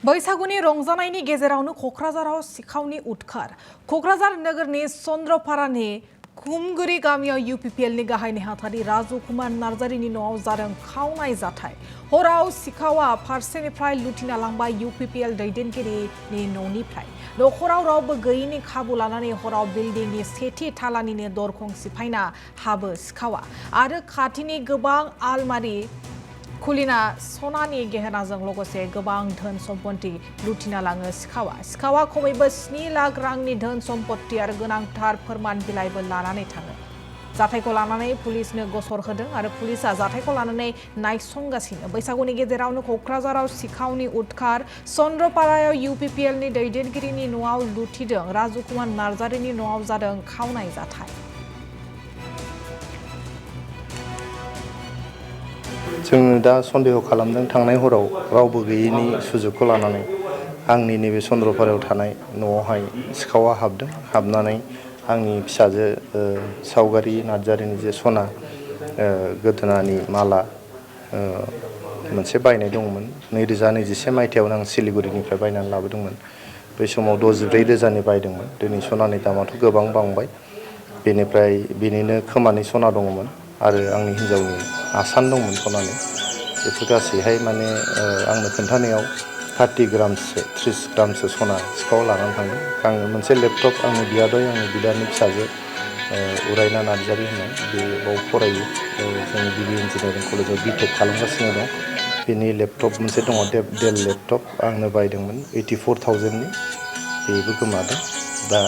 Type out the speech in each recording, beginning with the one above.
बैसागुनि रंजानायनि गेजेरावनो क'क्राझाराव सिखावनि उदखार। क'क्राझार नोगोरनि चन्द्रपारानि खुमगुरि गामियाव UPPLनि गाहाय नेहाथारि राजु कुमार नार्जारिनि न'आव जादों खावनाय जाथाय। हराव सिखावा फारसेनिफ्राय लुथिना लांबाय UPPL दैदेनगिरिनि न'निफ्राय। न'खराव रावबो गैयैनि खाबु लानानै हराव बिल्डिंनि सेथि थालानिनो दरखं सिफायना हाबो सिखावा आरो खाथिनि गोबां आलमारि खुलिना सनानि गहेनाजों लोगोसे गोबां धोन सम्पत्ति लुथिना लाङो सिखावा। सिखावा खमैबो 7 लाख रांनि धोन सम्पत्ति आरो गोनांथार फोरमान बिलाइबो लानानै थाङो। जाथायखौ लानानै पुलिसनो गसर होदों आरो पुलिसआ जाथायखौ लानानै नायसंगासिनो। बैसागुनि गेजेरावनो क'क्राझाराव सिखावनि उदखार। चन्द्रपारायाव UPPLनि दैदेनगिरिनि न'आव लुथिदों। राजु कुमार नार्जारिनि न'आव जादों खावनाय जाथाय। जोङो दा सन्देह खालामदों थांनाय हराव रावबो गैयैनि सुजुगखौ लानानै आंनि नैबे चन्द्रपारायाव थानाय न'आवहाय सिखावा हाबदों। हाबनानै आंनि फिसाजो सावगारि नार्जारिनि जे सना गोदोनानि माला मोनसे बायनाय दंमोन। 2021 मायथाइयावनो आं सिलिगुरिनिफ्राय बायनानै लाबोदोंमोन। बै समाव 64,000नि बायदोंमोन। दिनै सनानि दामाथ' गोबां बांबाय। बेनिफ्राय बिनिनो खोमानि सना दङमोन आरो आंनि हिन्जावनि आसान दंमोन सनानि। बेफोर गासैहाय माने आंनो खोन्थानायाव 30 ग्रामसो 30 ग्रामसो सना सिखावा लानानै थांदों। आङो मोनसे लेपटप आंनि बियादै आंनि बिदानि फिसाजो उरायना नार्जारि होननाय बे बाव फरायो। जोंनि BB इन्जिनियारिं कलेजाव B.Tech खालामगासिनो दं। बेनि लेपटप मोनसे दङ डेल लेपटप आंनो बायदोंमोन 84,000नि। बेबो गोमादों। दा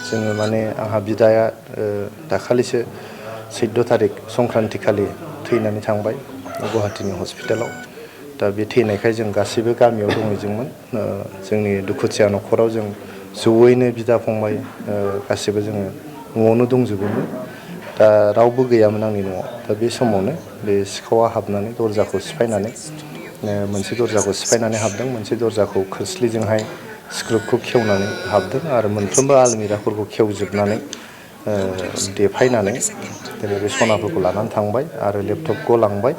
जोङो माने आंहा बिदाया दाखालिसो 14 थारिख संक्रान्ति खालि थैनानै थांबाय गुवाहाटीनि हस्पिटालाव। दा बे थैनायखाय जों गासैबो गामियाव दंहैजोंमोन। जोंनि दुखुथिया न'खराव जों जयैनो बिदा फंबाय गासैबो जोङो न'आवनो दंजोबोमोन। दा रावबो गैयामोन आंनि न'आव। दा बे समावनो बे सिखावा हाबनानै दरजाखौ सिफायनानै मोनसे दरजाखौ सिफायनानै हाबदों। मोनसे दरजाखौ खोस्लिजोंहाय स्क्रुखौ खेवनानै हाबदों आरो मोनफ्रोमबो आलमिराफोरखौ खेवजोबनानै देफायनानै दिनै बे सनाफोरखौ लानानै थांबाय आरो लेपटपखौ लांबाय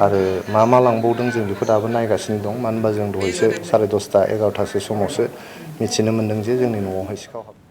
आरो मा लांबावदों जों बेखौ दाबो नायगासिनो दं। मानो होनबा जों दहायसो 10:30 11:00 समावसो मिथिनो मोन्दों जे जोंनि न'आवहाय सिखाव हाबदों।